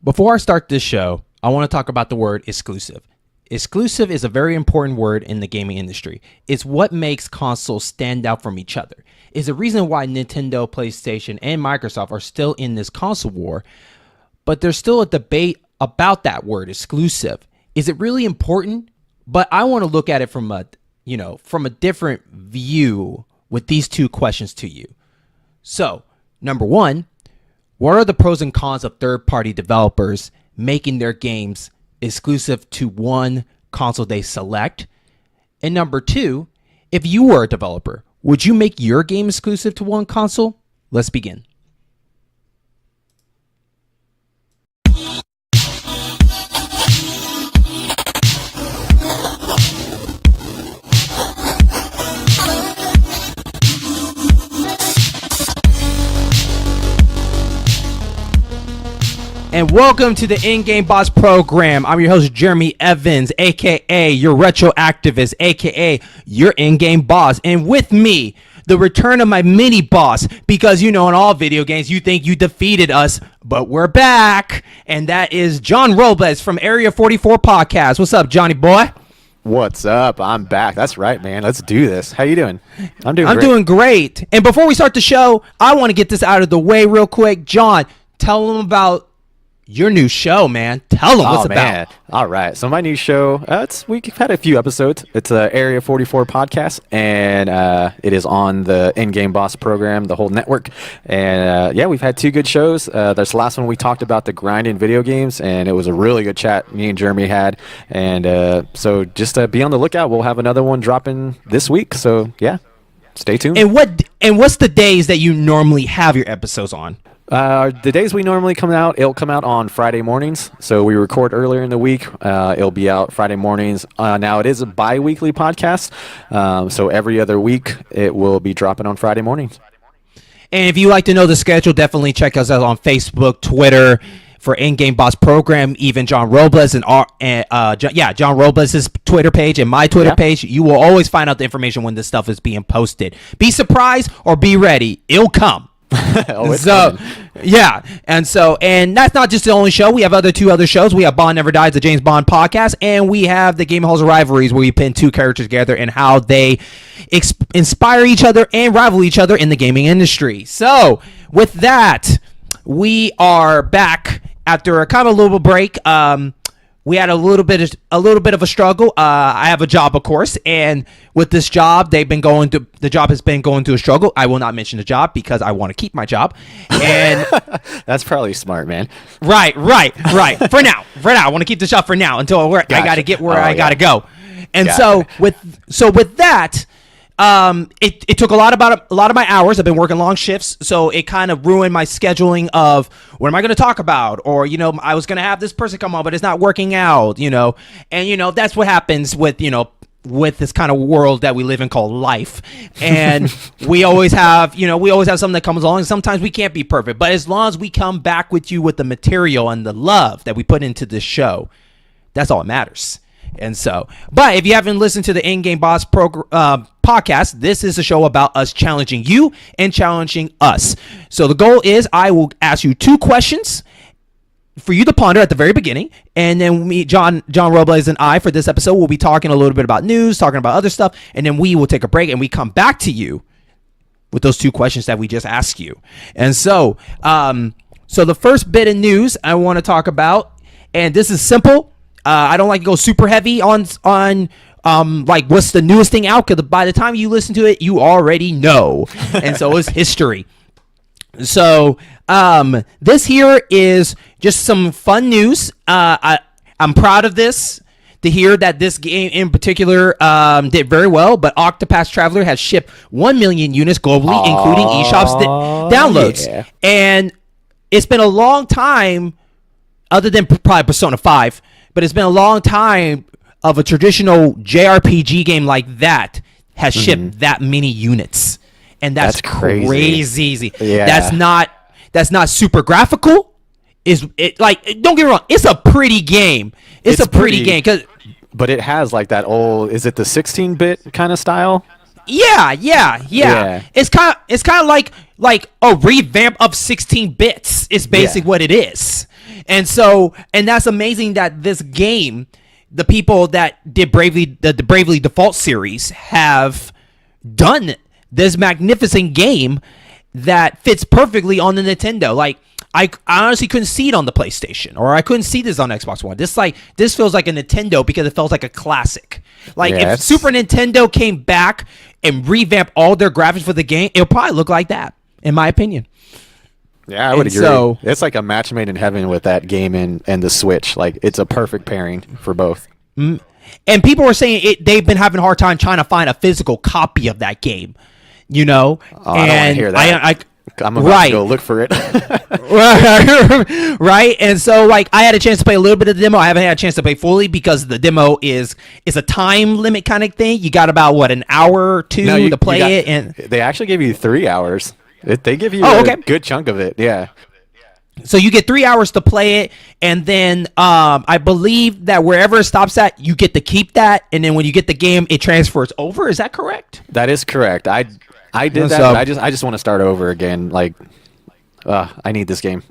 Before I start this show, I want to talk about the word exclusive. Exclusive is a very important word in the gaming industry. It's what makes consoles stand out from each other. It's the reason why Nintendo, PlayStation, and Microsoft are still in this console war, but there's still a debate about that word exclusive. Is it really important? But I want to look at it from a different view with these two questions to you. So, number one, what are the pros and cons of third-party developers making their games exclusive to one console they select? And number two, if you were a developer, would you make your game exclusive to one console? Let's begin. And welcome to the In-Game Boss program. I'm your host, Jeremy Evans, a.k.a. your retro activist, a.k.a. your in-game boss. And with me, the return of my mini boss, because in all video games, you think you defeated us, but we're back. And that is John Robles from Area 44 Podcast. What's up, Johnny boy? What's up? I'm back. That's right, man. Let's do this. How you doing? I'm doing great. And before we start the show, I want to get this out of the way real quick. John, tell them about your new show, man. Tell them what's about. All right. So my new show, we've had a few episodes. It's Area 44 Podcast, and it is on the In-Game Boss program, the whole network. And we've had two good shows. This last one we talked about the grind in video games, and it was a really good chat me and Jeremy had. And so just be on the lookout. We'll have another one dropping this week. So yeah, stay tuned. And what's the days that you normally have your episodes on? The days we normally come out, it'll come out on Friday mornings. So we record earlier in the week. It'll be out Friday mornings. Now it is a bi-weekly podcast. So every other week it will be dropping on Friday mornings. And if you like to know the schedule, definitely check us out on Facebook, Twitter, for In-Game Boss program, even John Robles and John Robles' Twitter page and my Twitter page. You will always find out the information when this stuff is being posted. Be surprised or be ready. It'll come. And that's not just the only show. We have two other shows. We have Bond Never Dies, the James Bond podcast, and we have the Game Halls of Rivalries, where we pin two characters together and how they inspire each other and rival each other in the gaming industry. So with that, we are back after a kind of a little break. We had a little bit of a struggle. I have a job, of course, and with this job, the job has been going through a struggle. I will not mention the job because I want to keep my job, and that's probably smart, man. Right. For now, I want to keep the job for now until I got to get where I got to go. And so with that. It took a lot of my hours. I've been working long shifts, so it kind of ruined my scheduling of what am I going to talk about, or I was going to have this person come on, but it's not working out, and that's what happens with this kind of world that we live in called life, and we always have something that comes along, and sometimes we can't be perfect, but as long as we come back with you with the material and the love that we put into this show, that's all that matters. And so, but if you haven't listened to the In-Game Boss podcast, this is a show about us challenging you and challenging us. So the goal is I will ask you two questions for you to ponder at the very beginning. And then me, John Robles, and I, for this episode, will be talking a little bit about news, talking about other stuff. And then we will take a break and we come back to you with those two questions that we just asked you. And so, so the first bit of news I want to talk about, and this is simple. I don't like to go super heavy on like what's the newest thing out, because by the time you listen to it, you already know. And so it's history. So this here is just some fun news. I'm proud of this, to hear that this game in particular did very well, but Octopath Traveler has shipped 1 million units globally, including eShop's downloads. Yeah. And it's been a long time, other than probably Persona 5, but it's been a long time of a traditional JRPG game like that has shipped that many units. And that's crazy. Yeah. That's not super graphical. Don't get me wrong, it's a pretty game. It's a pretty game, but it has like that old, is it the 16-bit kind of style? Yeah. It's kind of like a revamp of 16 bits. It's basically what it is. And that's amazing that this game, the people that did the Bravely Default series have done this magnificent game that fits perfectly on the Nintendo. Like, I honestly couldn't see it on the PlayStation, or I couldn't see this on Xbox One. This feels like a Nintendo because it feels like a classic. Like, if Super Nintendo came back and revamped all their graphics for the game, it'll probably look like that, in my opinion. Yeah, I would agree. So, it's like a match made in heaven with that game and the Switch. Like, it's a perfect pairing for both. And people were saying they've been having a hard time trying to find a physical copy of that game, you know? Oh, and I don't want to hear that. I'm about to go look for it. Right? And so, like, I had a chance to play a little bit of the demo. I haven't had a chance to play fully because the demo is a time limit kind of thing. You got about, an hour or two to play it. And they actually give you 3 hours. They give you a good chunk of it, yeah. So you get 3 hours to play it, and then I believe that wherever it stops at, you get to keep that, and then when you get the game, it transfers over. Is that correct? That is correct. I did that, but I just want to start over again. Like, I need this game.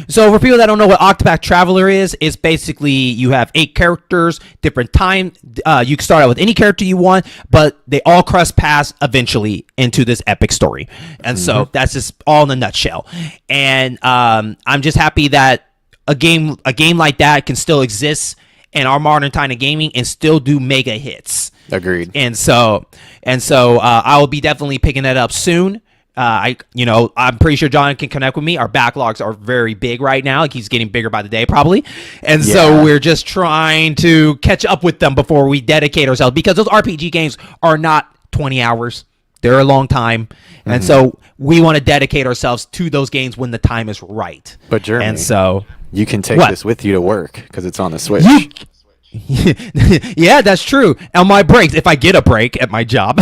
So for people that don't know what Octopath Traveler is, it's basically you have 8 characters, different time. You can start out with any character you want, but they all cross paths eventually into this epic story. And so that's just all in a nutshell. And I'm just happy that a game like that can still exist in our modern time of gaming and still do mega hits. Agreed. And so I will be definitely picking that up soon. I'm pretty sure John can connect with me. Our backlogs are very big right now. Like, he's getting bigger by the day, probably. And so we're just trying to catch up with them before we dedicate ourselves, because those RPG games are not 20 hours. They're a long time. And so we want to dedicate ourselves to those games when the time is right. But Jeremy, and so you can take this with you to work because it's on the Switch. Yeah, that's true. On my breaks, if I get a break at my job.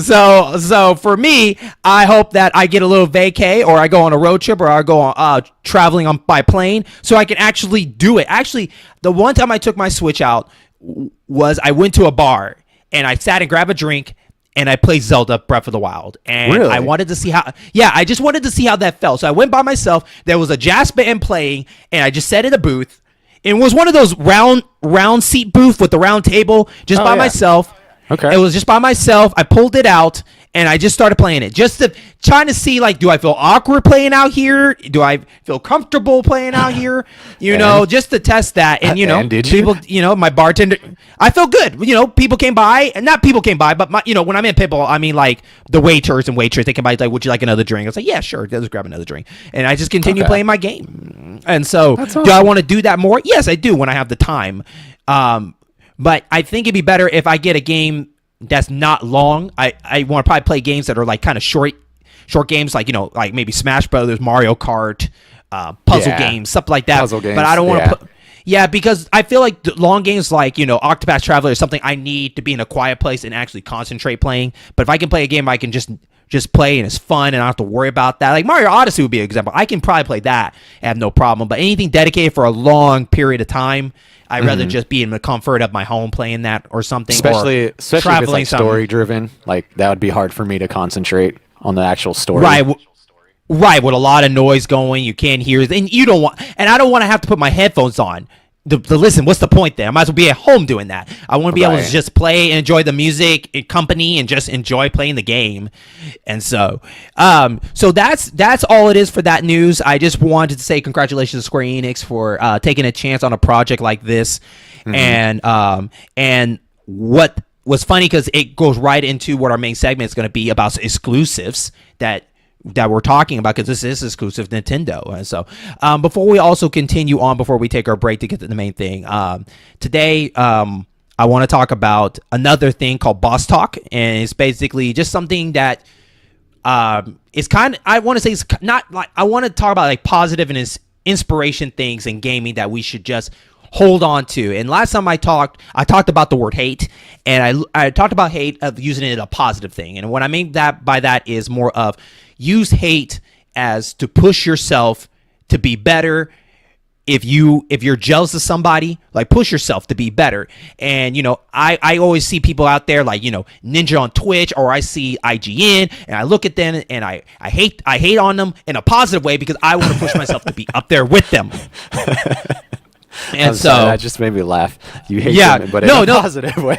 So for me, I hope that I get a little vacay, or I go on a road trip, or I go on traveling by plane, so I can actually do it. Actually, the one time I took my Switch out was I went to a bar and I sat and grabbed a drink, and I played Zelda Breath of the Wild. And really? I wanted to see I just wanted to see how that felt. So I went by myself. There was a jazz band playing, and I just sat in a booth. It was one of those round seat booth with the round table, just by myself. Okay. It was just by myself. I pulled it out, and I just started playing it, just to trying to see, like, do I feel awkward playing out here? Do I feel comfortable playing out here? Just to test that. And and did you? people, my bartender, I felt good. People came by, and not people came by, but when I mean people, I mean like the waiters and waitress. They came by, like, would you like another drink? I was like, yeah, sure, let's grab another drink. And I just continue playing my game. And so, awesome. Do I want to do that more? Yes, I do when I have the time. But I think it'd be better if I get a game that's not long. I want to probably play games that are like kind of short games, like like maybe Smash Brothers, Mario Kart, puzzle games, stuff like that. Puzzle games, but I don't want to put. Yeah, because I feel like long games like Octopath Traveler is something I need to be in a quiet place and actually concentrate playing. But if I can play a game I can just play and it's fun and I don't have to worry about that. Like Mario Odyssey would be an example. I can probably play that and have no problem. But anything dedicated for a long period of time, I'd rather just be in the comfort of my home playing that or something. Especially if it's like story driven. Like, that would be hard for me to concentrate on the actual story. Right, with a lot of noise going, you can't hear, and I don't want to have to put my headphones on to listen. What's the point there? I might as well be at home doing that. I want to be able to just play and enjoy the music and company and just enjoy playing the game. And so that's all it is for that news. I just wanted to say congratulations to Square Enix for taking a chance on a project like this. And what was funny, because it goes right into what our main segment is going to be about, exclusives that we're talking about, because this is exclusive Nintendo. And so before we also continue on, before we take our break to get to the main thing, today I want to talk about another thing called Boss Talk, and it's basically just something that it's kind of, I want to say, it's not like, I want to talk about like positive and inspiration things in gaming that we should just hold on to. And last time I talked about the word hate, and I talked about hate of using it as a positive thing. And what I mean by that is more of use hate as to push yourself to be better if you're jealous of somebody, like, push yourself to be better. And I always see people out there like Ninja on Twitch, or I see IGN, and I look at them and I hate on them in a positive way, because I want to push myself to be up there with them. And so that just made me laugh. You hate them, but in a positive way.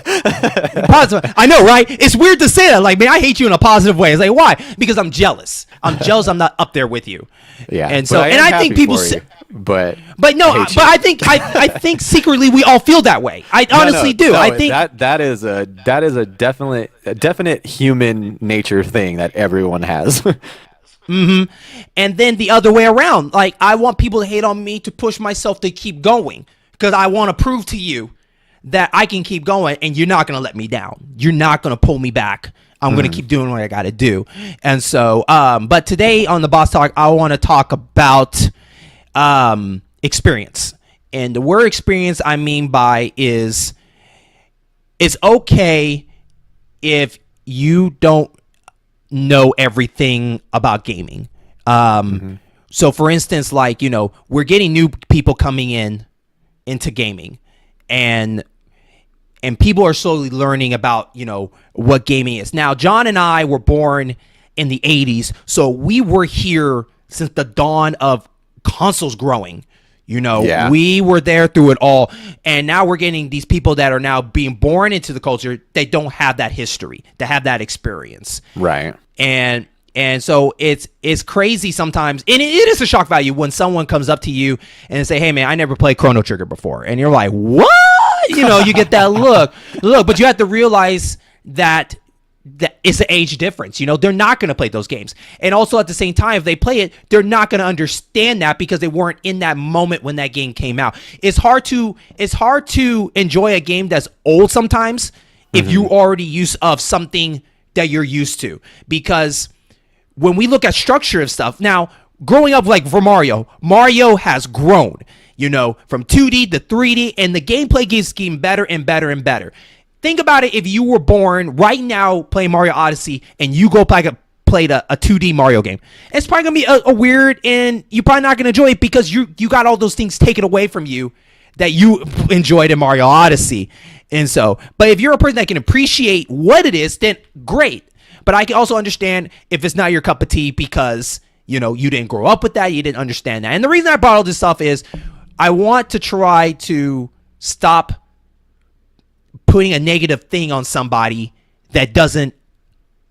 Positive. I know, right? It's weird to say that. Like, man, I hate you in a positive way. It's like, why? Because I'm jealous. I'm jealous. I'm not up there with you. Yeah. And so, I think people say, but I think secretly we all feel that way. I honestly do. I think that is a definite human nature thing that everyone has. Mm-hmm. And then the other way around, like, I want people to hate on me to push myself to keep going, because I want to prove to you that I can keep going, and you're not going to let me down. You're not going to pull me back. I'm going to keep doing what I got to do. And so, but today on the Boss Talk, I want to talk about experience. And the word experience I mean by is, it's okay if you don't know everything about gaming. So for instance, like, we're getting new people coming into gaming, and people are slowly learning about, what gaming is. Now, John and I were born in the 80s, so we were here since the dawn of consoles growing. We were there through it all, and now we're getting these people that are now being born into the culture. They don't have that history, they have that experience, right? And so it's crazy sometimes, and it is a shock value when someone comes up to you and say, "Hey, man, I never played Chrono Trigger before," and you're like, "What?" You get that look, but you have to realize that it's an age difference. They're not going to play those games. And also at the same time, if they play it, they're not going to understand that, because they weren't in that moment when that game came out. It's hard to enjoy a game that's old sometimes if you already used of something that you're used to. Because when we look at structure of stuff, now, growing up, like for Mario has grown, from 2D to 3D, and the gameplay keeps getting better and better and better. Think about it. If you were born right now playing Mario Odyssey, and you go played a 2D Mario game, it's probably going to be a weird, and you're probably not going to enjoy it, because you got all those things taken away from you that you enjoyed in Mario Odyssey. And so, but if you're a person that can appreciate what it is, then great. But I can also understand if it's not your cup of tea, because, you didn't grow up with that, you didn't understand that. And the reason I brought all this stuff is I want to try to stop putting a negative thing on somebody that doesn't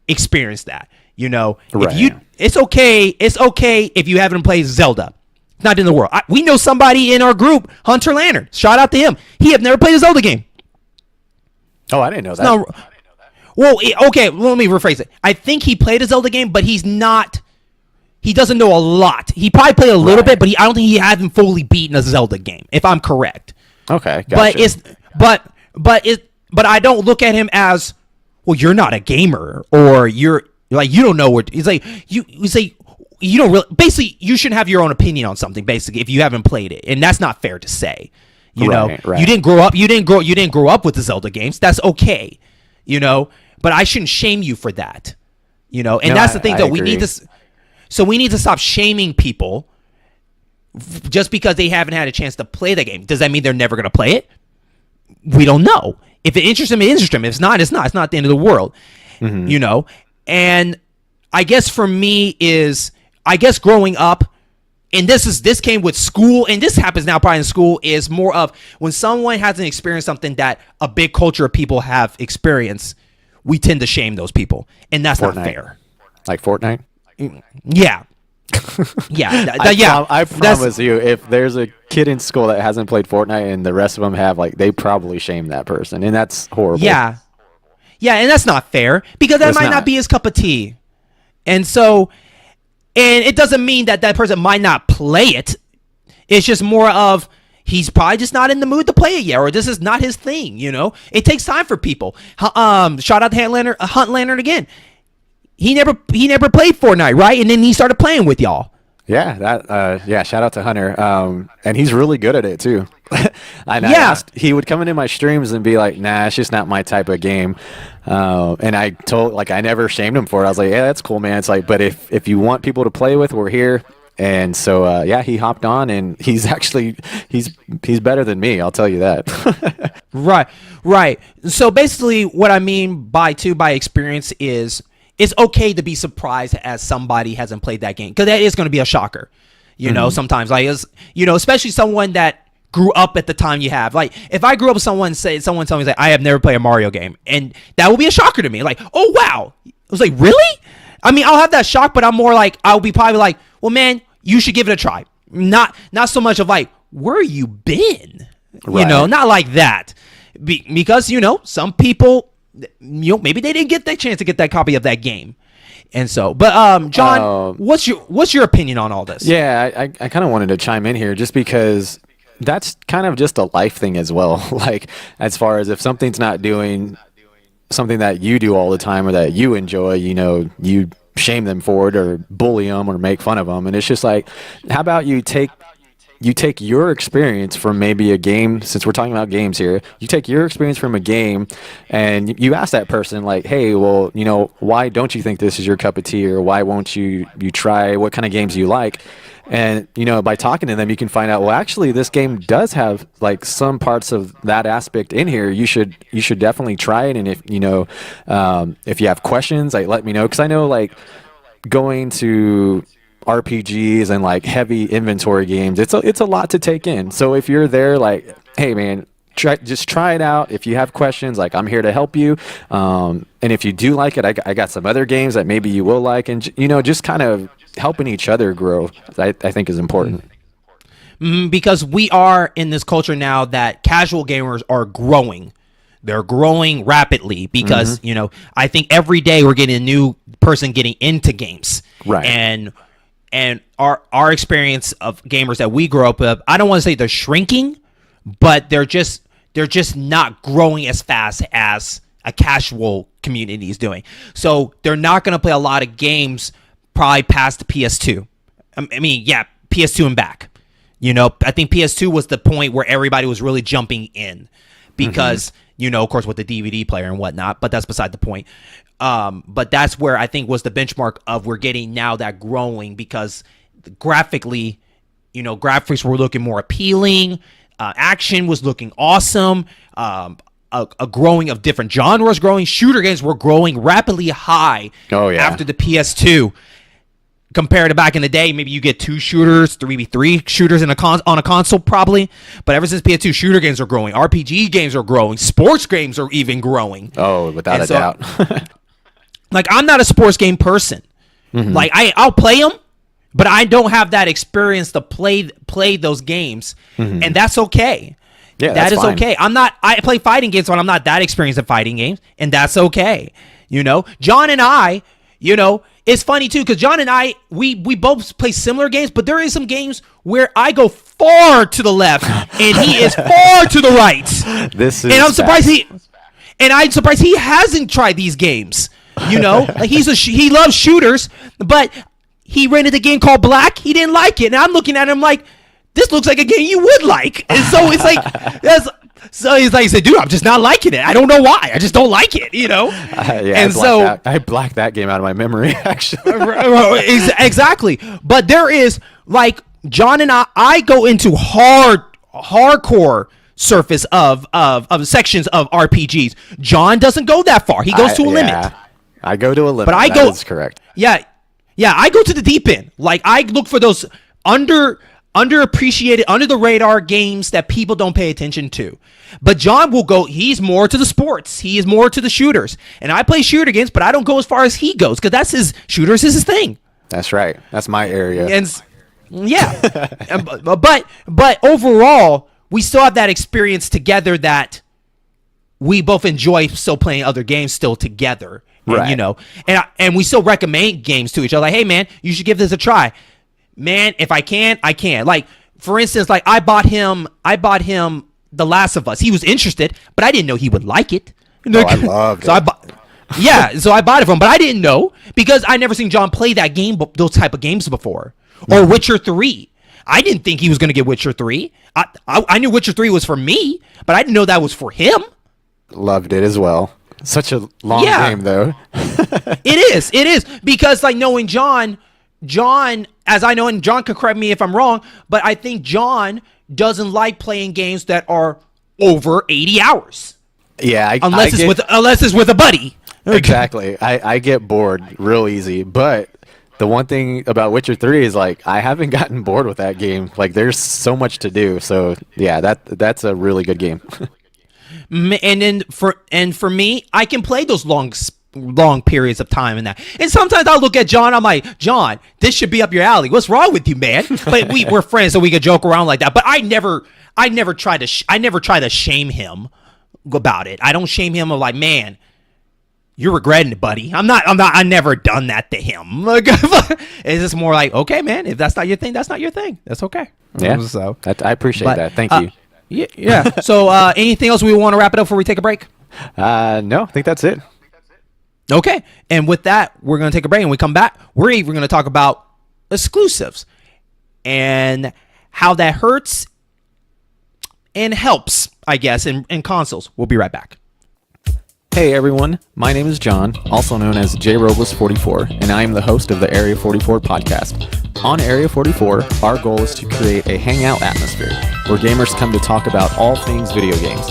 experience that. Right. It's okay if you haven't played Zelda. It's not in the world. We know somebody in our group, Hunter Lantern. Shout out to him. He have never played a Zelda game. Oh, I didn't know that. Well, okay, let me rephrase it. I think he played a Zelda game, but he doesn't know a lot. He probably played a little bit, but I don't think he hasn't fully beaten a Zelda game, if I'm correct. Okay, gotcha. But I don't look at him as, well, you're not a gamer, or you're like, you don't know what. It's like you say you don't really. Basically, you shouldn't have your own opinion on something. Basically, if you haven't played it, and that's not fair to say. Right. You didn't grow up. You didn't grow up with the Zelda games. That's okay. But I shouldn't shame you for that. That's the thing that we need to. So we need to stop shaming people just because they haven't had a chance to play the game. Does that mean they're never going to play it? We don't know. If it interests them, it interests them. If it's not, it's not. It's not the end of the world. And I guess for me is, growing up, and this came with school, and this happens now probably in school, is more of when someone hasn't experienced something that a big culture of people have experienced, we tend to shame those people, and that's not fair. Like Fortnite? Yeah. I promise you, if there's a kid in school that hasn't played Fortnite and the rest of them have, like, they probably shame that person, and that's horrible. Yeah, and that's not fair, because that might not be his cup of tea. And so, and it doesn't mean that person might not play it. It's just more of, he's probably just not in the mood to play it yet, or this is not his thing, It takes time for people. Shout out to Hunt Lantern again. He never played Fortnite, right? And then he started playing with y'all. Yeah, shout out to Hunter. And he's really good at it too. He would come into my streams and be like, "Nah, it's just not my type of game." And I never shamed him for it. I was like, "Yeah, that's cool, man." It's like, but if you want people to play with, we're here. And so yeah, he hopped on, and he's better than me. I'll tell you that. Right. So basically, what I mean by experience is it's okay to be surprised as somebody hasn't played that game, because that is going to be a shocker. You know, sometimes especially someone that grew up at the time you have. Like, if I grew up with someone telling me like I have never played a Mario game, and that would be a shocker to me. Like, oh wow, I was like, really? I mean, I'll have that shock, but I'm more like, I'll be probably like, well, man, you should give it a try. Not so much of like, where you been? Right. You know, not like that, because some people, maybe they didn't get that chance to get that copy of that game. And so, but John, what's your opinion on all this? Yeah, I kind of wanted to chime in here just because that's kind of just a life thing as well. Like, as far as if something's not doing something that you do all the time or that you enjoy, you shame them for it or bully them or make fun of them. And it's just like, how about you take your experience from maybe a game, since we're talking about games here, you take your experience from a game and you ask that person like, hey, well, why don't you think this is your cup of tea, or why won't you try what kind of games you like? And, by talking to them, you can find out, well, actually this game does have like some parts of that aspect in here. You should definitely try it. And if you have questions, like, let me know. 'Cause I know, like, going to RPGs and like heavy inventory games, it's a lot to take in. So if you're there, like, hey man, just try it out. If you have questions, like, I'm here to help you. And if you do like it, I got some other games that maybe you will like, and just kind of helping each other grow, I think is important. Because we are in this culture now that casual gamers are growing. They're growing rapidly because, I think every day we're getting a new person getting into games. Right. And our experience of gamers that we grow up with, I don't want to say they're shrinking, but they're just not growing as fast as a casual community is doing. So they're not going to play a lot of games probably past the PS2. I mean, yeah, PS2 and back. I think PS2 was the point where everybody was really jumping in because, of course, with the DVD player and whatnot, but that's beside the point. But that's where I think was the benchmark of we're getting now that growing, because graphically, graphics were looking more appealing. Action was looking awesome. A growing of different genres growing. Shooter games were growing rapidly high after the PS2. Compared to back in the day, maybe you get 2 shooters, maybe 3 shooters on a console probably. But ever since PS2, shooter games are growing. RPG games are growing. Sports games are even growing. Oh, without a doubt. Like, I'm not a sports game person. Like, I'll play them, but I don't have that experience to play those games, and that's okay. Yeah, that is fine. okay. I play fighting games, but I'm not that experienced at fighting games, and that's okay. John and I, it's funny too, because John and I, we both play similar games, but there is some games where I go far to the left and he is far to the right. I'm surprised he hasn't tried these games. Like, he loves shooters, but he rented a game called Black. He didn't like it, and I'm looking at him like, this looks like a game you would like. And so it's like, so he's like, he said, dude, I'm just not liking it. I don't know why. I just don't like it, Yeah, I blacked that game out of my memory, actually. Exactly. But there is, like, John and I go into hardcore surface of sections of RPGs. John doesn't go that far. He goes to a limit. I go to a limit. But that is correct. Yeah, I go to the deep end. Like, I look for those underappreciated, under the radar games that people don't pay attention to. But John will go, he's more to the sports. He is more to the shooters. And I play shooter games, but I don't go as far as he goes, because that's shooters is his thing. That's right. That's my area. And yeah. but overall, we still have that experience together that we both enjoy still playing other games still together. Right. And we still recommend games to each other. Like, hey man, you should give this a try. Man, if I can, I can. Like, for instance, like, I bought him The Last of Us. He was interested, but I didn't know he would like it. Oh, I loved it. So I bought it from him, but I didn't know, because I never seen John play that game, those type of games before. Or Witcher 3. I didn't think he was going to get Witcher 3. I knew Witcher 3 was for me, but I didn't know that was for him. Loved it as well. Such a long game, though. It is. Because, like, knowing John, John, as I know, and John could correct me if I'm wrong, but I think John doesn't like playing games that are over 80 hours. Yeah, unless it's with a buddy. Exactly. I get bored real easy, but the one thing about Witcher 3 is like I haven't gotten bored with that game. Like there's so much to do. So yeah, that's a really good game. And then for me, I can play those long periods of time in that. And sometimes I'll look at John, I'm like, John, this should be up your alley. What's wrong with you, man? But we're friends, so we could joke around like that. But I never try to shame him about it. I don't shame him of like, man, you're regretting it, buddy. I never done that to him. It's just more like, okay, man, if that's not your thing, that's not your thing. That's okay. Yeah. So I appreciate that. Thank you. Yeah. So anything else we want to wrap it up before we take a break? No, I think that's it. Okay. And with that, we're going to take a break. And when we come back, we're even going to talk about exclusives and how that hurts and helps, I guess, in consoles. We'll be right back. Hey everyone, my name is John, also known as J Robles 44, and I am the host of the Area 44 podcast. On Area 44, our goal is to create a hangout atmosphere where gamers come to talk about all things video games.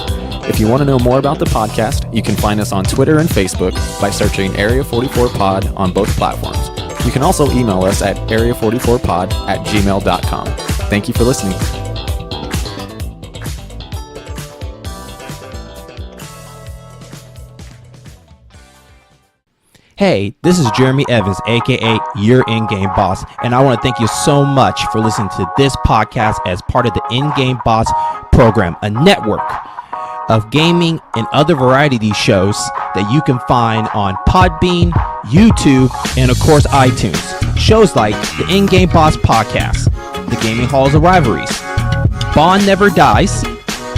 If you want to know more about the podcast, you can find us on Twitter and Facebook by searching Area 44 Pod on both platforms. You can also email us at area44pod@gmail.com. Thank you for listening. Hey, this is Jeremy Evans, aka your in-game boss, and I want to thank you so much for listening to this podcast as part of the In-Game Boss program, a network of gaming and other variety of these shows that you can find on Podbean, YouTube, and of course iTunes. Shows like the In-Game Boss podcast, the Gaming Halls of Rivalries, Bond Never Dies,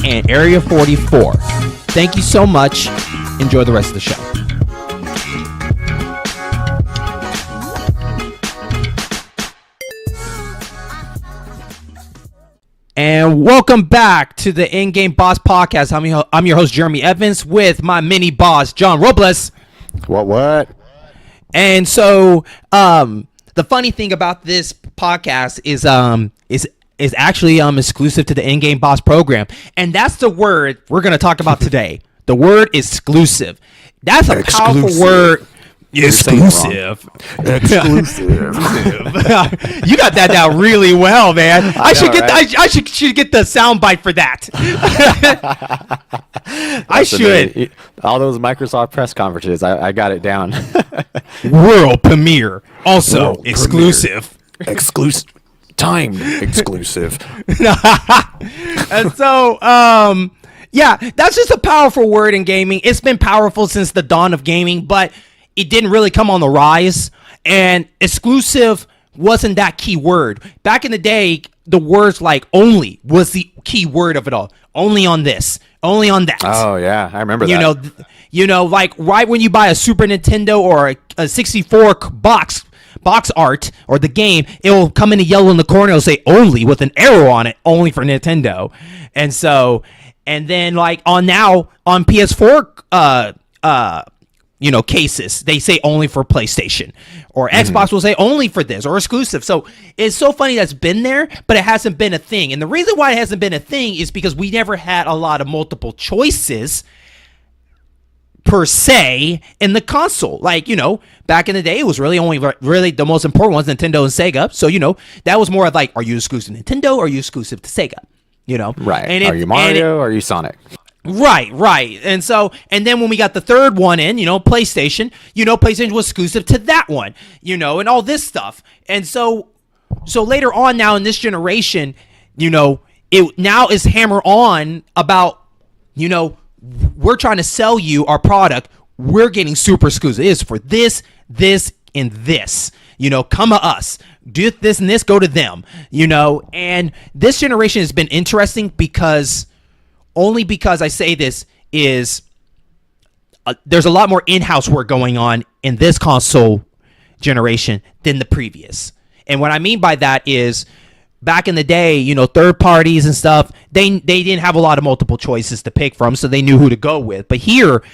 and Area 44. Thank you so much. Enjoy the rest of the show. And welcome back to the In-Game Boss podcast. I'm your host, Jeremy Evans, with my mini boss, John Robles. What? And so, the funny thing about this podcast is actually exclusive to the In-Game Boss program, and that's the word we're going to talk about today. The word exclusive. That's a powerful word. Exclusive. You got that down really well, man. I should get the sound bite for that. I should. All those Microsoft press conferences, I got it down. World premiere, also World exclusive. Premiere. Exclusive. Timed exclusive. And so, yeah, that's just a powerful word in gaming. It's been powerful since the dawn of gaming, but it didn't really come on the rise, and exclusive wasn't that key word. Back in the day, the words like only was the key word of it all. Only on this, only on that. Oh, yeah, I remember that. You know, like right when you buy a Super Nintendo or a 64 box art or the game, it will come in yellow in the corner. It'll say only with an arrow on it, only for Nintendo. And so, and then like on PS4, cases, they say only for PlayStation, or Xbox will say only for this, or exclusive. So it's so funny that's been there, but it hasn't been a thing. And the reason why it hasn't been a thing is because we never had a lot of multiple choices per se in the console. Like, back in the day, it was really only the most important ones, Nintendo and Sega. So, that was more of like, are you exclusive to Nintendo or are you exclusive to Sega? Right. And are you Mario or are you Sonic? Right. And so, and then when we got the third one in, PlayStation, PlayStation was exclusive to that one, and all this stuff. And so later on now in this generation, it now is hammer on about, we're trying to sell you our product. We're getting super exclusive. It is for this, and this, come to us, do this and this, go to them, and this generation has been interesting because I say this is there's a lot more in-house work going on in this console generation than the previous. And what I mean by that is back in the day, third parties and stuff, they didn't have a lot of multiple choices to pick from, so they knew who to go with. But here,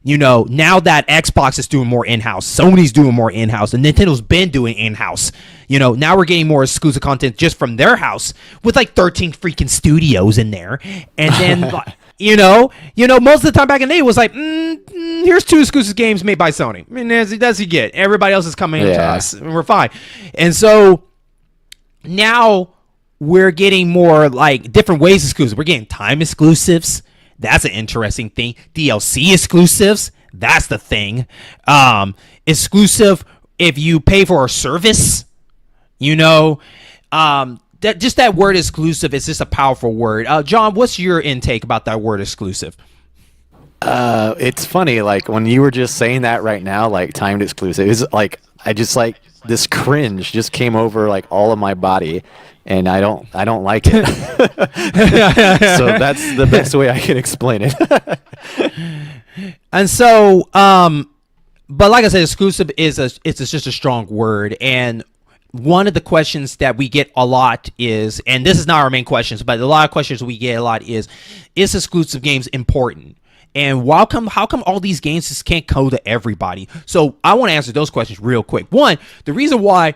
now that Xbox is doing more in-house, Sony's doing more in-house, and Nintendo's been doing in-house. Now we're getting more exclusive content just from their house with like 13 freaking studios in there. And then, most of the time back in the day it was like, here's 2 exclusive games made by Sony. I mean, that's you get. Everybody else is coming to us, and we're fine. And so now we're getting more like different ways exclusive. We're getting time exclusives. That's an interesting thing. DLC exclusives. That's the thing. Exclusive if you pay for a service. That word exclusive is just a powerful word. John, what's your intake about that word exclusive? It's funny, like when you were just saying that right now, like timed exclusive, is like I just like this cringe just came over like all of my body, and I don't like it. So that's the best way I can explain it. And so, but like I said, exclusive it's just a strong word. And one of the questions that we get a lot is, and this is not our main questions, but a lot of questions we get a lot is exclusive games important? And how come all these games just can't go to everybody? So I want to answer those questions real quick. One, the reason why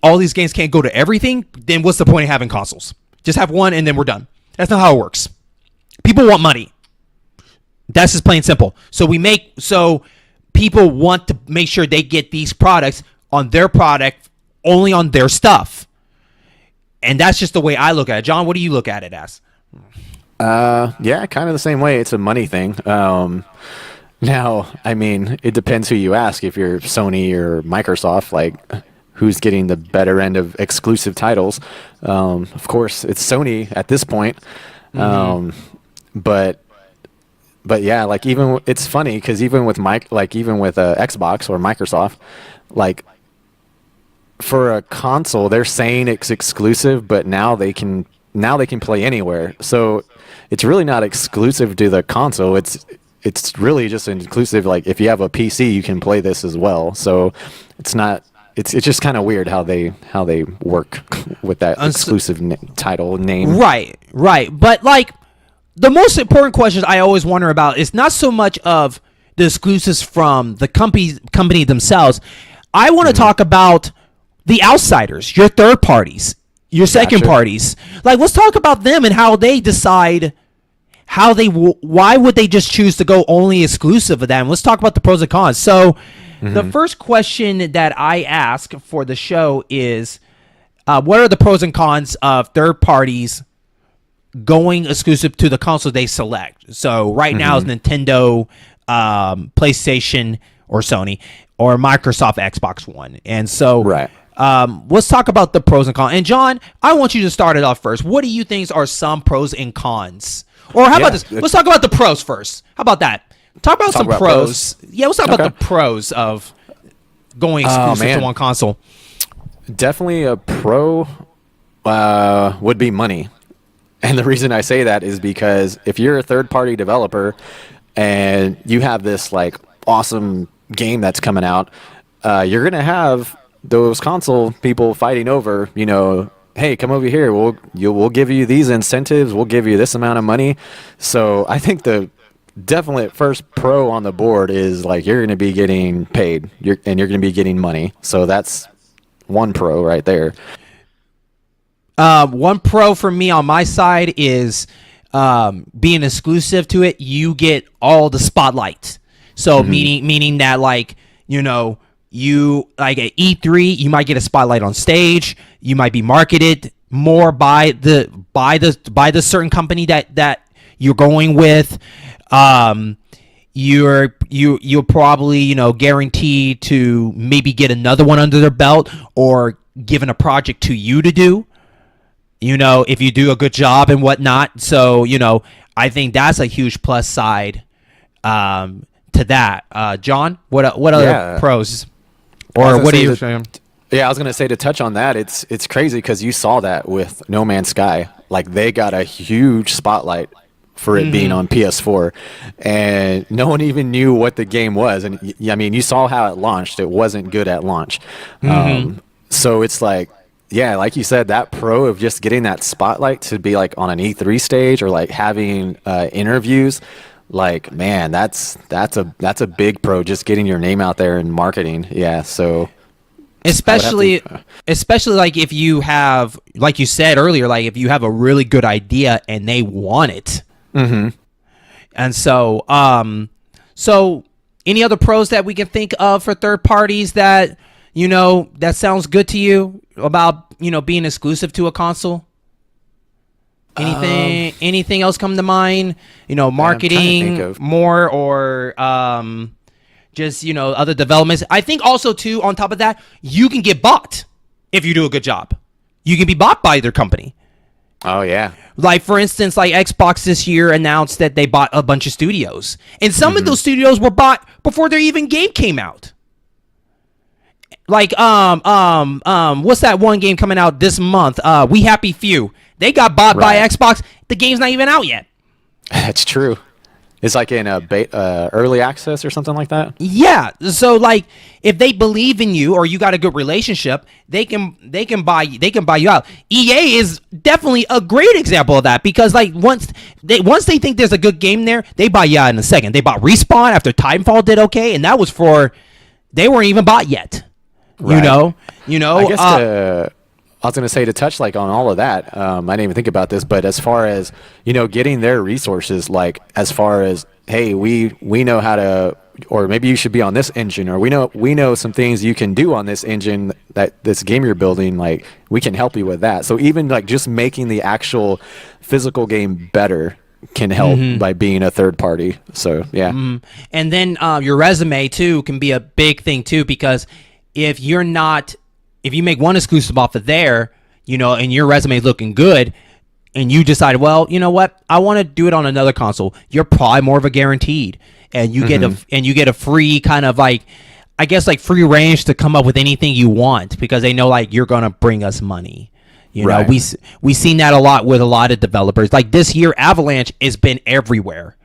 all these games can't go to everything, then what's the point of having consoles? Just have one and then we're done. That's not how it works. People want money. That's just plain simple. So people want to make sure they get these products on their product, only on their stuff. And that's just the way I look at it. John, what do you look at it as? Yeah, kind of the same way. It's a money thing. Now, I mean, it depends who you ask. If you're Sony or Microsoft, like who's getting the better end of exclusive titles? Of course, it's Sony at this point. But yeah, like it's funny because even with Xbox or Microsoft, like for a console, they're saying it's exclusive, but now they can play anywhere. So it's really not exclusive to the console. It's really just inclusive. Like if you have a PC, you can play this as well. So it's not. It's just kind of weird how they work with that exclusive title name. Right. But like the most important questions I always wonder about is not so much of the exclusives from the company themselves. I want to talk about the outsiders, your third parties, your second parties. Like, let's talk about them and how they decide why would they just choose to go only exclusive of them. Let's talk about the pros and cons. So the first question that I ask for the show is, what are the pros and cons of third parties going exclusive to the console they select? So right now it's Nintendo, PlayStation, or Sony, or Microsoft Xbox One. And so let's talk about the pros and cons. And John, I want you to start it off first. What do you think are some pros and cons? Or how about this? Let's talk about the pros first. How about that? Talk about some pros. Yeah, let's talk about the pros of going exclusive to one console. Definitely a pro would be money. And the reason I say that is because if you're a third-party developer and you have this like awesome game that's coming out, you're going to have those console people fighting over, hey, come over here. We'll give you these incentives. We'll give you this amount of money. So I think the definite first pro on the board is like you're going to be getting paid, and you're going to be getting money. So that's one pro right there. One pro for me on my side is being exclusive to it. You get all the spotlight. So meaning that like you like at E3, you might get a spotlight on stage. You might be marketed more by the certain company that you're going with. You're probably guaranteed to maybe get another one under their belt or given a project to you to do. If you do a good job and whatnot. So I think that's a huge plus side to that. John, what other pros? Or what are you saying? Yeah, I was gonna say to touch on that. It's crazy because you saw that with No Man's Sky. Like they got a huge spotlight for it being on PS4, and no one even knew what the game was. And I mean, you saw how it launched. It wasn't good at launch. So it's like, yeah, like you said, that pro of just getting that spotlight to be like on an E3 stage or like having interviews. like, man, that's a big pro, just getting your name out there and marketing. Yeah, so especially like if you have, like you said earlier, like if you have a really good idea and they want it. And so so any other pros that we can think of for third parties that, you know, that sounds good to you about, you know, being exclusive to a console? Anything else come to mind? You know, marketing more, or just, you know, other developments. I think also too, on top of that, you can get bought if you do a good job. You can be bought by their company. Oh yeah. Like, for instance, like Xbox this year announced that they bought a bunch of studios, and some of those studios were bought before their even game came out. Like what's that one game coming out this month? We Happy Few. They got bought by Xbox. The game's not even out yet. That's true. It's like in a early access or something like that. Yeah. So like, if they believe in you or you got a good relationship, they can buy you out. EA is definitely a great example of that, because like once they think there's a good game there, they buy you out in a second. They bought Respawn after Titanfall did okay, and that was they weren't even bought yet. Right. You know. I guess I was going to say, to touch like on all of that, I didn't even think about this, but as far as, you know, getting their resources, like as far as, hey, we know how to, or maybe you should be on this engine, or we know some things you can do on this engine, that this game you're building, like we can help you with that. So even like just making the actual physical game better can help by being a third party. So yeah. And then your resume too can be a big thing too, because if you make one exclusive off of there, you know, and your resume is looking good, and you decide, well, you know what, I want to do it on another console, you're probably more of a guaranteed, and you get a free kind of like, I guess like free range to come up with anything you want, because they know like you're gonna bring us money. You know, we seen that a lot with a lot of developers. Like this year, Avalanche has been everywhere.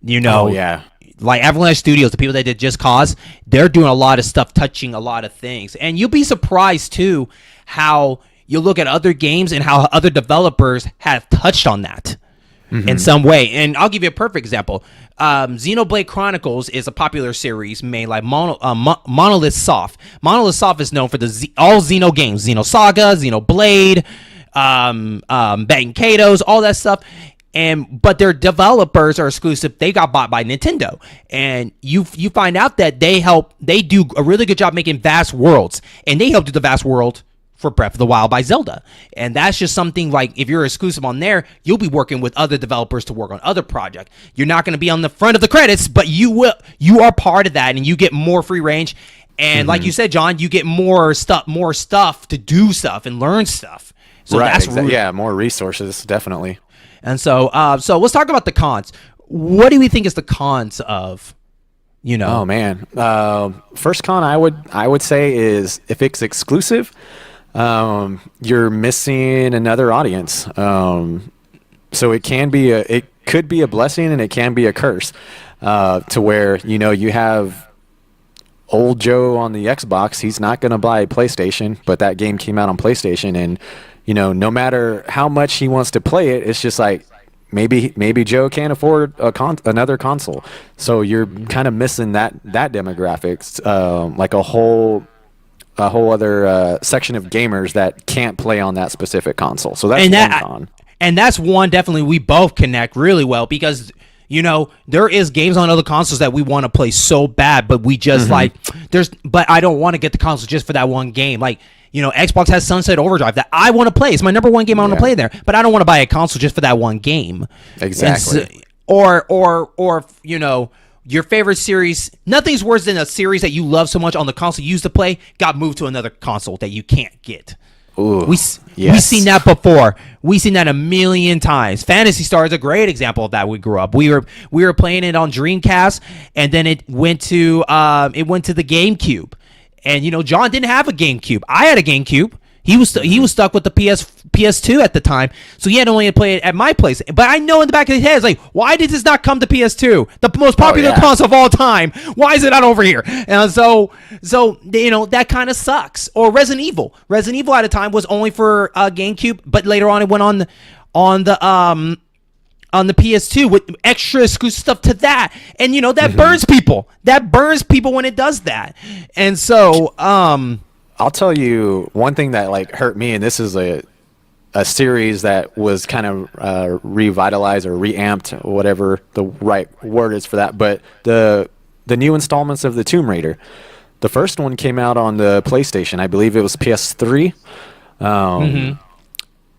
You know, like Avalanche Studios, the people that did Just Cause, they're doing a lot of stuff, touching a lot of things. And you'll be surprised, too, how you look at other games and how other developers have touched on that in some way. And I'll give you a perfect example. Xenoblade Chronicles is a popular series made like Monolith Soft. Monolith Soft is known for all Xeno games, Xenosaga, Xenoblade, Batten Kaitos, all that stuff. But their developers are exclusive. They got bought by Nintendo, and you find out that they do a really good job making vast worlds, and they helped do the vast world for Breath of the Wild by Zelda. And that's just something like, if you're exclusive on there, you'll be working with other developers to work on other projects. You're not going to be on the front of the credits, but you are part of that, and you get more free range. And like you said, John, you get more stuff to do stuff and learn stuff. So that's more resources, definitely. And so let's talk about the cons. What do we think is the cons of, you know? Oh man, first con I would say is, if it's exclusive, you're missing another audience. So it could be a blessing and it can be a curse, to where, you know, you have old Joe on the Xbox. He's not going to buy a PlayStation, but that game came out on PlayStation, and you know, no matter how much he wants to play it, it's just like maybe Joe can't afford another console. So you're kind of missing that demographics, like a whole other section of gamers that can't play on that specific console. So that's one con. And that's one definitely we both connect really well, because, you know, there is games on other consoles that we want to play so bad, but we just but I don't want to get the console just for that one game. Like, you know, Xbox has Sunset Overdrive that I want to play. It's my number one game I want to play there, but I don't want to buy a console just for that one game. Exactly. Or you know, your favorite series, nothing's worse than a series that you love so much on the console you used to play got moved to another console that you can't get. Ooh, we've seen that before. We've seen that a million times. Phantasy Star is a great example of that. We grew up. We were playing it on Dreamcast, and then it went to the GameCube. And, you know, John didn't have a GameCube. I had a GameCube. He was stuck with the PS2 at the time, so he had only to play it at my place. But I know in the back of his head, it's like, why did this not come to PS2, the most popular console of all time? Why is it not over here? And so you know, that kind of sucks. Or Resident Evil. Resident Evil at a time was only for GameCube, but later on it went on the on the PS2 with extra exclusive stuff to that, and that burns people. That burns people when it does that. And so, I'll tell you one thing that like hurt me, and this is a series that was kind of revitalized or reamped, whatever the right word is for that. But the new installments of the Tomb Raider, the first one came out on the PlayStation. I believe it was PS3.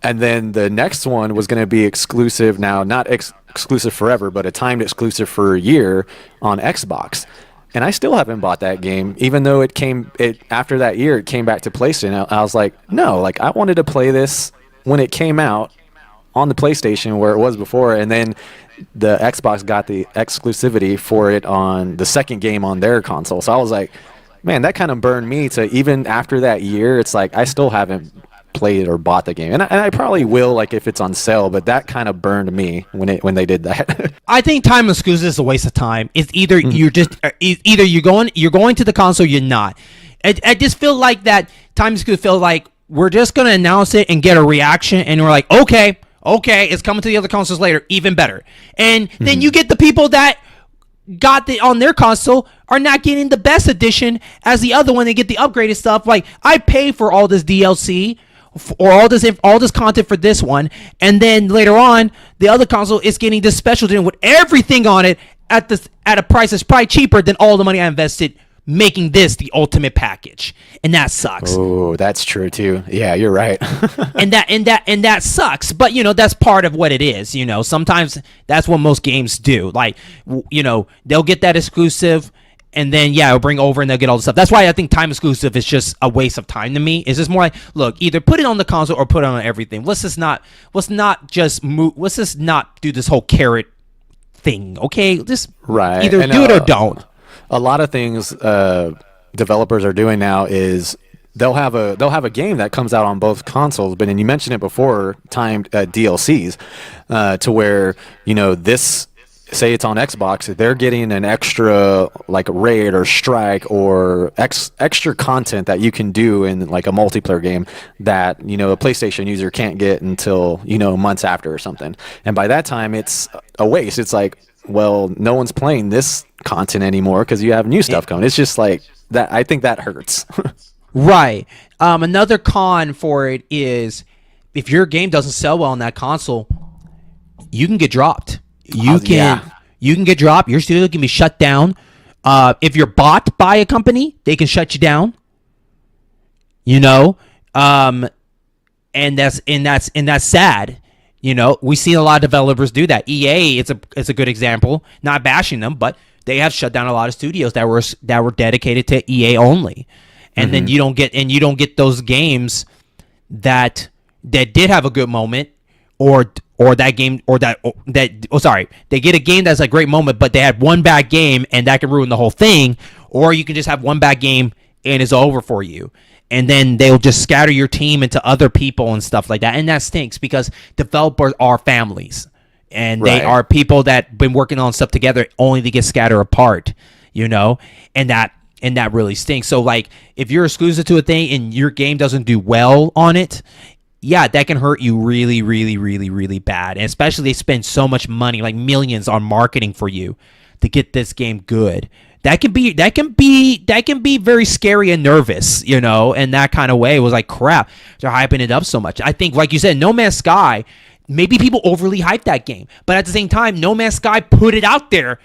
And then the next one was going to be exclusive now, not exclusive forever, but a timed exclusive for a year on Xbox. And I still haven't bought that game, even though after that year, it came back to PlayStation. I was like, no, like I wanted to play this when it came out on the PlayStation where it was before. And then the Xbox got the exclusivity for it on the second game on their console. So I was like, man, that kind of burned me to even after that year. It's like I still haven't played or bought the game, and I probably will, like if it's on sale, but that kind of burned me when they did that. I think time exclusive is a waste of time. It's either you're going to the console, or you're not. I just feel like that time exclusive feels like we're just gonna announce it and get a reaction, and we're like, okay, it's coming to the other consoles later, even better. And then you get the people that got the on their console are not getting the best edition as the other one. They get the upgraded stuff. Like I pay for all this DLC or all this content for this one, and then later on the other console is getting this special edition with everything on it at a price that's probably cheaper than all the money I invested making this the ultimate package, and that sucks. Oh, that's true too. Yeah, you're right. and that sucks, but that's part of what it is. Sometimes that's what most games do. Like they'll get that exclusive, and then it'll bring over and they'll get all the stuff. That's why I think time exclusive is just a waste of time to me. It's just more like, look, either put it on the console or put it on everything. Let's just not do this whole carrot thing. Okay, just either do it or don't. A lot of things developers are doing now is they'll have a game that comes out on both consoles, but and you mentioned it before, timed DLCs to where this. Say it's on Xbox, they're getting an extra like raid or strike or extra content that you can do in like a multiplayer game that a PlayStation user can't get until months after or something. And by that time, it's a waste. It's like, well, no one's playing this content anymore because you have new stuff coming. It's just like that. I think that hurts. Right. Another con for it is if your game doesn't sell well on that console, you can get dropped. You can get dropped. Your studio can be shut down. If you're bought by a company, they can shut you down. And that's sad. We've seen a lot of developers do that. EA, it's a good example. Not bashing them, but they have shut down a lot of studios that were dedicated to EA only. And then you don't get those games that did have a good moment they get a game that's a great moment, but they had one bad game and that can ruin the whole thing. Or you can just have one bad game and it's over for you. And then they'll just scatter your team into other people and stuff like that. And that stinks because developers are families and they are people that been working on stuff together only to get scattered apart, and that really stinks. So like if you're exclusive to a thing and your game doesn't do well on it, that can hurt you really, really, really, really bad. And especially they spend so much money, like millions, on marketing for you to get this game good. That can be very scary and nervous, in that kind of way. It was like, crap, they're hyping it up so much. I think, like you said, No Man's Sky, maybe people overly hyped that game, but at the same time, No Man's Sky put it out there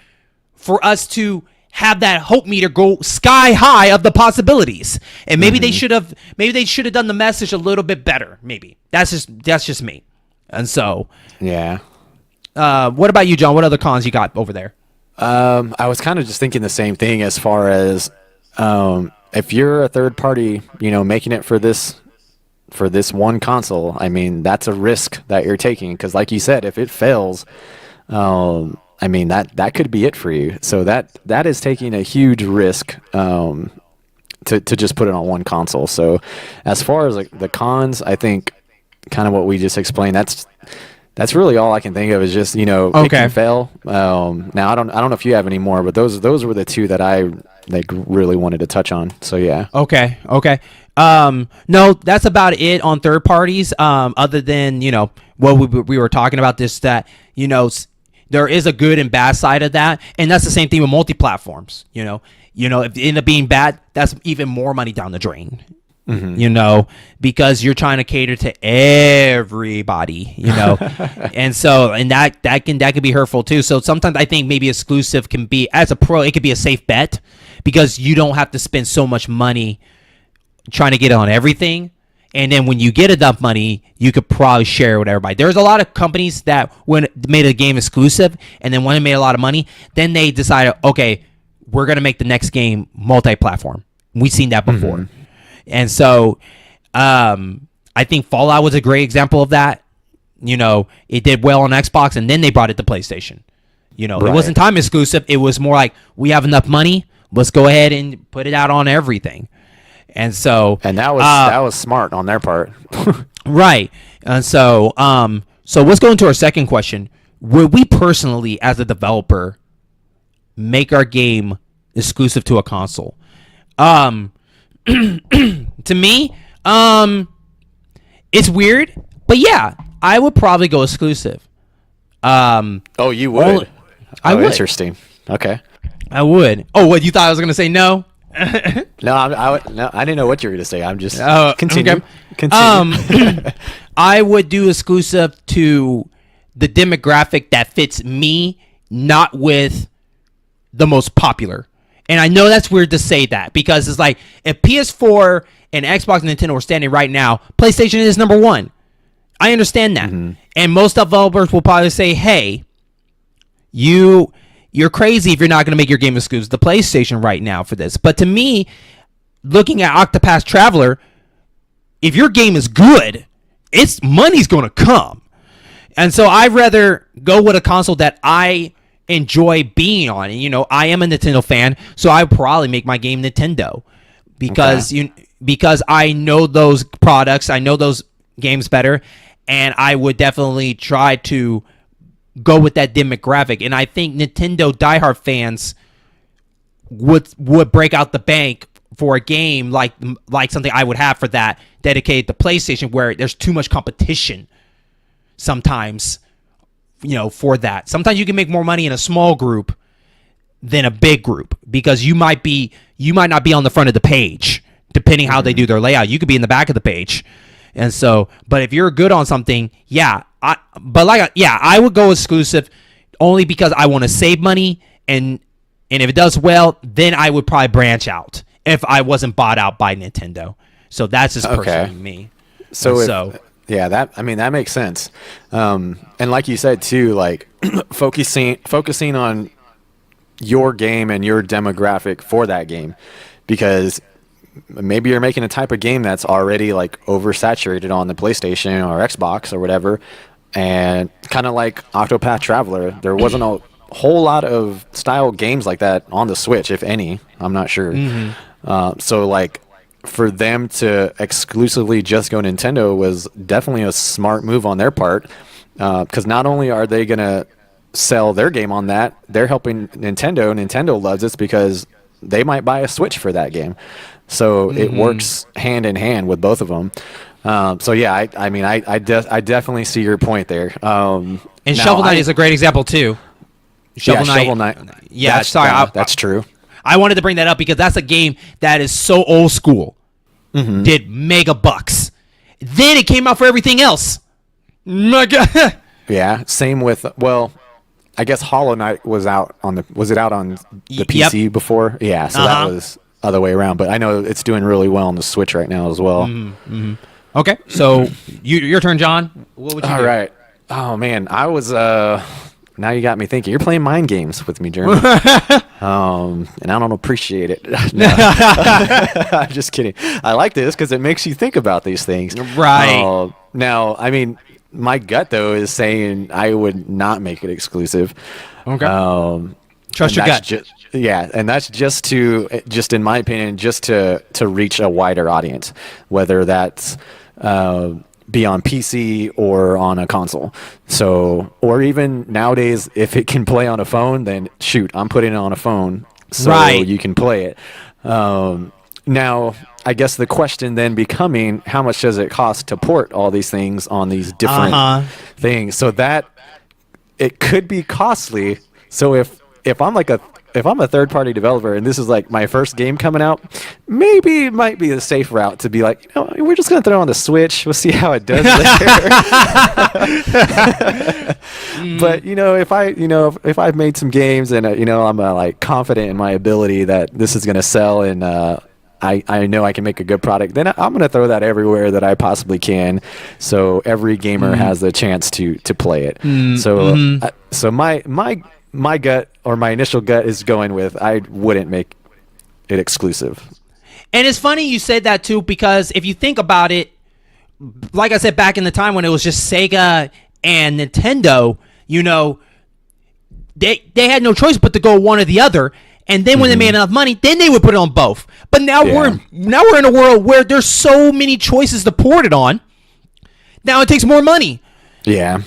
for us to have that hope meter go sky high of the possibilities. And maybe they should have done the message a little bit better. Maybe that's just me. And so, what about you, John? What other cons you got over there? I was kind of just thinking the same thing as far as if you're a third party, making it for this one console. I mean, that's a risk that you're taking because, like you said, if it fails, I mean, that could be it for you. So that is taking a huge risk to just put it on one console. So as far as like the cons, I think kind of what we just explained, that's That's really all I can think of is just, it can fail. Now I don't know if you have any more, but those were the two that I really wanted to touch on. So yeah. Okay. No, that's about it on third parties. Other than, what we were talking about this, that, there is a good and bad side of that. And that's the same thing with multi-platforms, if it end up being bad, that's even more money down the drain. Because you're trying to cater to everybody, and that can be hurtful too. So sometimes I think maybe exclusive can be, as a pro, it could be a safe bet because you don't have to spend so much money trying to get on everything. And then when you get enough money, you could probably share it with everybody. There's a lot of companies that when made a game exclusive and then when it made a lot of money, then they decided, okay, we're going to make the next game multi-platform. We've seen that before. And so I think Fallout was a great example of that. It did well on Xbox, and then they brought it to PlayStation. It wasn't time exclusive. It was more like, we have enough money. Let's go ahead and put it out on everything. And so... And that was smart on their part. Right. And so let's go into our second question. Would we personally, as a developer, make our game exclusive to a console? To me, it's weird, but yeah, I would probably go exclusive. Oh, you would? I would. Interesting. Okay. I would. Oh, what, you thought I was going to say no? No, I didn't know what you were going to say. I'm just continue. Okay. Continue. I would do exclusive to the demographic that fits me, not with the most popular. And I know that's weird to say that because it's like if PS4 and Xbox and Nintendo are standing right now, PlayStation is number one. I understand that. And most developers will probably say, hey, you're crazy if you're not going to make your game exclusive to PlayStation right now for this. But to me, looking at Octopath Traveler, if your game is good, money's going to come. And so I'd rather go with a console that I enjoy being on. And, I am a Nintendo fan, so I would probably make my game Nintendo because because I know those products, I know those games better, and I would definitely try to go with that demographic. And I think Nintendo diehard fans would break out the bank for a game like something I would have for that dedicated to PlayStation, where there's too much competition sometimes. For that. Sometimes you can make more money in a small group than a big group because you might not be on the front of the page depending how they do their layout. You could be in the back of the page. And so, but if you're good on something, I would go exclusive only because I want to save money, and if it does well, then I would probably branch out if I wasn't bought out by Nintendo. So that's just personally me. Yeah, that makes sense. And like you said too, like focusing on your game and your demographic for that game, because maybe you're making a type of game that's already like oversaturated on the PlayStation or Xbox or whatever, and kind of like Octopath Traveler, there wasn't a whole lot of style games like that on the Switch, if any. I'm not sure. So like, for them to exclusively just go Nintendo was definitely a smart move on their part, because not only are they going to sell their game on that, they're helping Nintendo. Nintendo loves it because they might buy a Switch for that game. So it works hand in hand with both of them. So yeah, I definitely see your point there. And Shovel Knight is a great example too. Shovel Knight. Yeah, that's true. I wanted to bring that up because that's a game that is so old school. Did mega bucks. Then it came out for everything else. My God. Yeah, same with, I guess Hollow Knight was out on the PC before? Yeah, so that was other way around. But I know it's doing really well on the Switch right now as well. Okay, so your turn, John. What would you do? All right. Oh, man, I was... Now you got me thinking. You're playing mind games with me, Jeremy. And I don't appreciate it. I'm just kidding. I like this because it makes you think about these things. Right. Now, I mean, my gut, though, is saying I would not make it exclusive. Okay. Trust your gut. And that's just in my opinion, just to reach a wider audience, whether that's be on PC or on a console. So, or even nowadays, if it can play on a phone, then shoot, I'm putting it on a phone so you can play it. Now, I guess the question then becoming, how much does it cost to port all these things on these different things? So that it could be costly. So if I'm a third-party developer and this is like my first game coming out, maybe it might be the safe route to be like, we're just going to throw it on the Switch. We'll see how it does later. But if I've made some games and I'm like confident in my ability that this is going to sell and I know I can make a good product, then I'm going to throw that everywhere that I possibly can, so every gamer has the chance to play it. So my gut, or my initial gut, is going with I wouldn't make it exclusive. And it's funny you said that too, because if you think about it, like I said, back in the time when it was just Sega and Nintendo, they had no choice but to go one or the other. And then when they made enough money, then they would put it on both. But now we're in a world where there's so many choices to port it on. Now it takes more money. Yeah.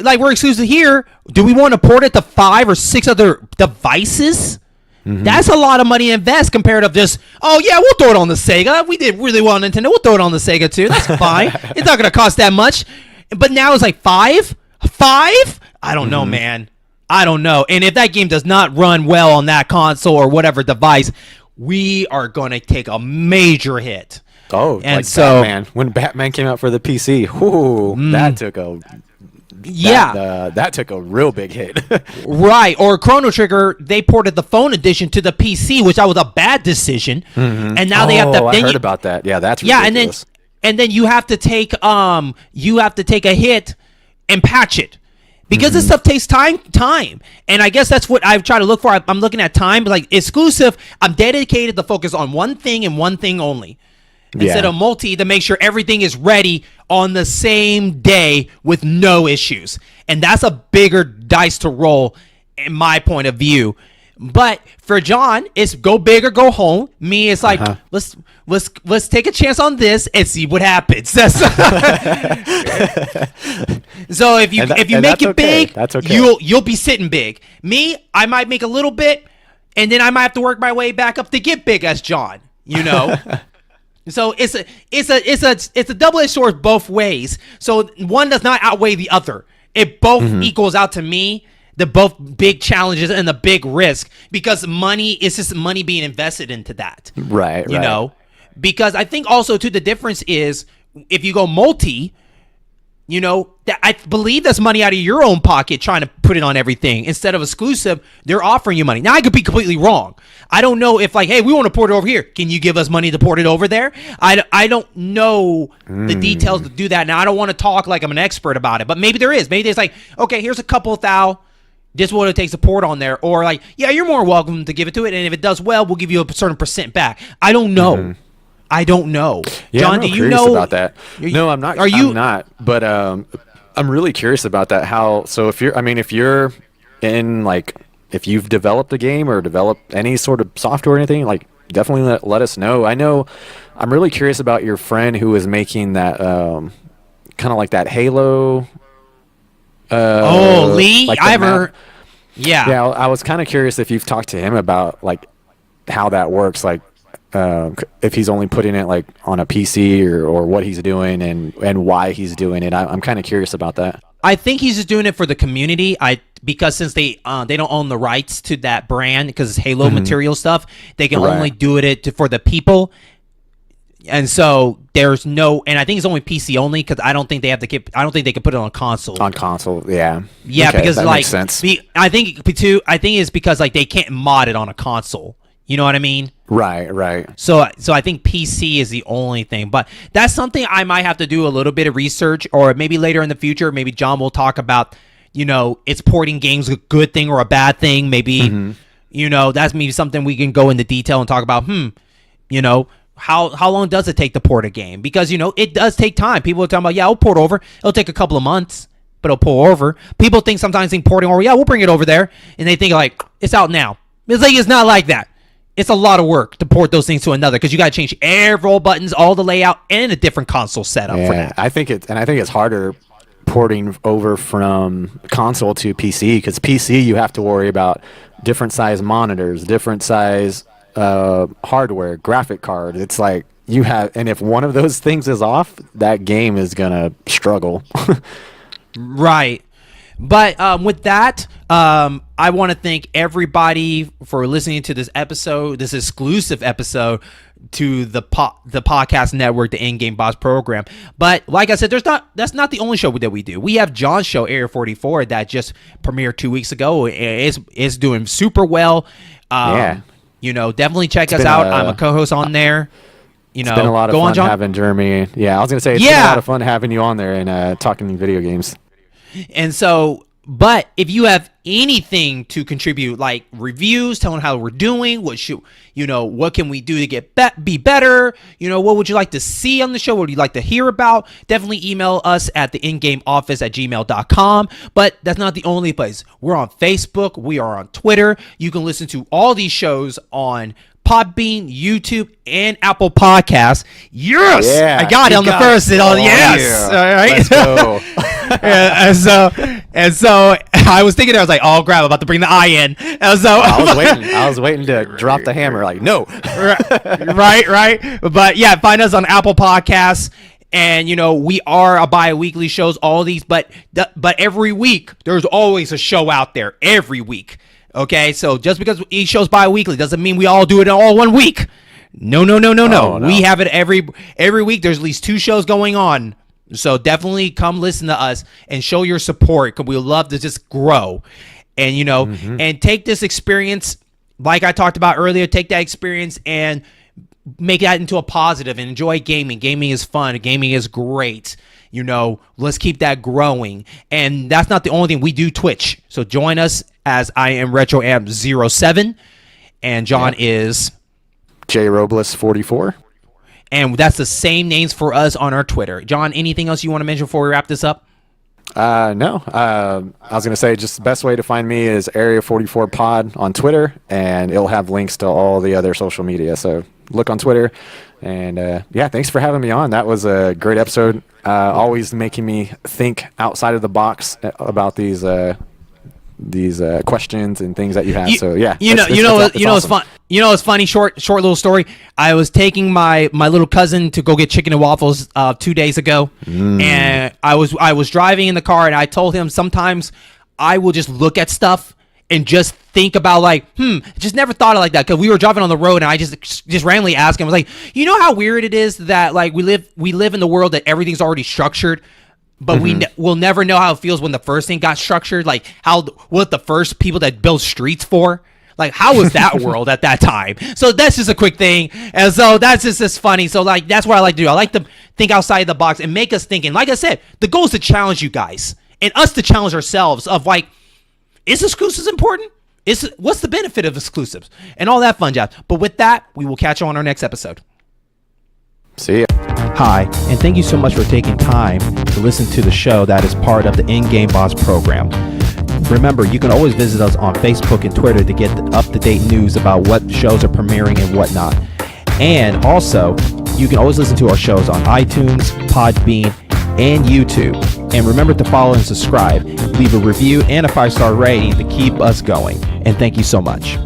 Like we're exclusive here. Do we want to port it to 5 or 6 other devices? That's a lot of money to invest compared to just, we'll throw it on the Sega. We did really well on Nintendo. We'll throw it on the Sega too. That's fine. It's not going to cost that much. But now it's like 5? 5? I don't know, man. I don't know. And if that game does not run well on that console or whatever device, we are going to take a major hit. Oh, and like so, Batman. When Batman came out for the PC, that took a real big hit. Right. Or Chrono Trigger, they ported the phone edition to the PC, which that was a bad decision. And now they have to. I heard about that. Yeah, that's ridiculous. and then you have to take a hit and patch it. Because this stuff takes time, and I guess that's what I've tried to look for. I'm looking at time, like exclusive. I'm dedicated to focus on one thing and one thing only, instead of multi, to make sure everything is ready on the same day with no issues. And that's a bigger dice to roll, in my point of view. But for John, it's go big or go home. Me, it's like let's take a chance on this and see what happens. So if you make it big, that's okay. You'll be sitting big. Me, I might make a little bit, and then I might have to work my way back up to get big as John. So it's a double-edged sword both ways. So one does not outweigh the other. It both equals out to me. The both big challenges and the big risk, because money is just money being invested into that. Right. Because I think also too, the difference is if you go multi, that I believe that's money out of your own pocket trying to put it on everything. Instead of exclusive, they're offering you money. Now I could be completely wrong. I don't know if like, hey, we want to port it over here. Can you give us money to port it over there? I don't know the details to do that. Now I don't want to talk like I'm an expert about it, but maybe there is. Maybe there's like, okay, here's a couple thou. This is what it takes to port on there. Or like, yeah, you're more welcome to give it to it. And if it does well, we'll give you a certain % back. I don't know. I don't know. Yeah, John, do you know about that? No, I'm not. I'm not. But I'm really curious about that. How? So if you're in like, if you've developed a game or developed any sort of software or anything, like definitely let us know. I know. I'm really curious about your friend who was making that kind of like that Halo. Lee, like I've heard. Yeah. I was kind of curious if you've talked to him about like how that works, like if he's only putting it like on a PC or what he's doing and why he's doing it. I'm kind of curious about that. I think he's just doing it for the community. Because since they don't own the rights to that brand, because it's Halo material stuff, they can only do it for the people. And so there's no, and I think it's only PC only, because I don't think they can put it on console. On console, yeah. Yeah, okay, because that like makes sense. I think it's because like they can't mod it on a console. You know what I mean? Right. So I think PC is the only thing, but that's something I might have to do a little bit of research, or maybe later in the future, maybe John will talk about, it's porting games a good thing or a bad thing. Maybe, that's maybe something we can go into detail and talk about. How long does it take to port a game? Because, it does take time. People are talking about, I'll port over. It'll take a couple of months, but it'll pour over. People sometimes think porting over, we'll bring it over there. And they think like, it's out now. It's like, it's not like that. it's a lot of work to port those things to another because you got to change all buttons, all the layout, and a different console setup for that. I think it's harder porting over from console to PC because PC you have to worry about different size monitors, different size hardware, graphic card. It's like you have, and if one of those things is off, that game is gonna struggle. Right. But with that, I want to thank everybody for listening to this episode, this exclusive episode to the podcast network, the In-Game Boss program. But like I said, that's not the only show that we do. We have John's show, Area 44, that just premiered 2 weeks ago. It's doing super well. Definitely check us out. I'm a co-host on there. It's been a lot of fun having Jeremy. Yeah, I was going to say, it's been a lot of fun having you on there and talking video games. And so, but if you have anything to contribute, like reviews, telling how we're doing, what can we do to get be better? What would you like to see on the show? What would you like to hear about? Definitely email us at the ingameoffice@gmail.com. But that's not the only place. We're on Facebook. We are on Twitter. You can listen to all these shows on Podbean, YouTube, and Apple Podcasts. Yes, yeah, I got it on the first. Yes, yeah. All right. Let's go. and so I was thinking, I was like, "Oh, crap! I'm about to bring the I in." And so I was waiting to drop the hammer. Like, no, right. But yeah, find us on Apple Podcasts. And we are a bi-weekly shows, all these, but every week there's always a show out there every week. Okay, so just because each show's bi-weekly doesn't mean we all do it all one week. No. Oh, no. We have it every week. There's at least 2 shows going on. So definitely come listen to us and show your support because we love to just grow. And, and take this experience, like I talked about earlier, take that experience and make that into a positive and enjoy gaming. Gaming is fun. Gaming is great. Let's keep that growing. And that's not the only thing. We do Twitch. So join us as I am RetroAmp07 and John is J Robles 44. And that's the same names for us on our Twitter. John, anything else you want to mention before we wrap this up? No. I was going to say just the best way to find me is Area 44 Pod on Twitter, and it'll have links to all the other social media. So look on Twitter. And thanks for having me on. That was a great episode. Always making me think outside of the box about these questions and things that you have. It's fun. It's funny. Short little story. I was taking my little cousin to go get chicken and waffles 2 days ago, and I was driving in the car, and I told him sometimes I will just look at stuff and just think about just never thought of like that because we were driving on the road and I just randomly asked him, I was like, how weird it is that we live in the world that everything's already structured, but we'll never know how it feels when the first thing got structured, like what the first people that built streets for. Like, how was that world at that time? So that's just a quick thing. And so that's just funny. So, that's what I like to do. I like to think outside the box and make us think. And like I said, the goal is to challenge you guys and us to challenge ourselves of is exclusives important? What's the benefit of exclusives? And all that fun jazz. But with that, we will catch you on our next episode. See ya. Hi, and thank you so much for taking time to listen to the show that is part of the In-Game Boss program. Remember, you can always visit us on Facebook and Twitter to get up-to-date news about what shows are premiering and whatnot. And also, you can always listen to our shows on iTunes, Podbean, and YouTube. And remember to follow and subscribe, leave a review and a 5-star rating to keep us going. And thank you so much.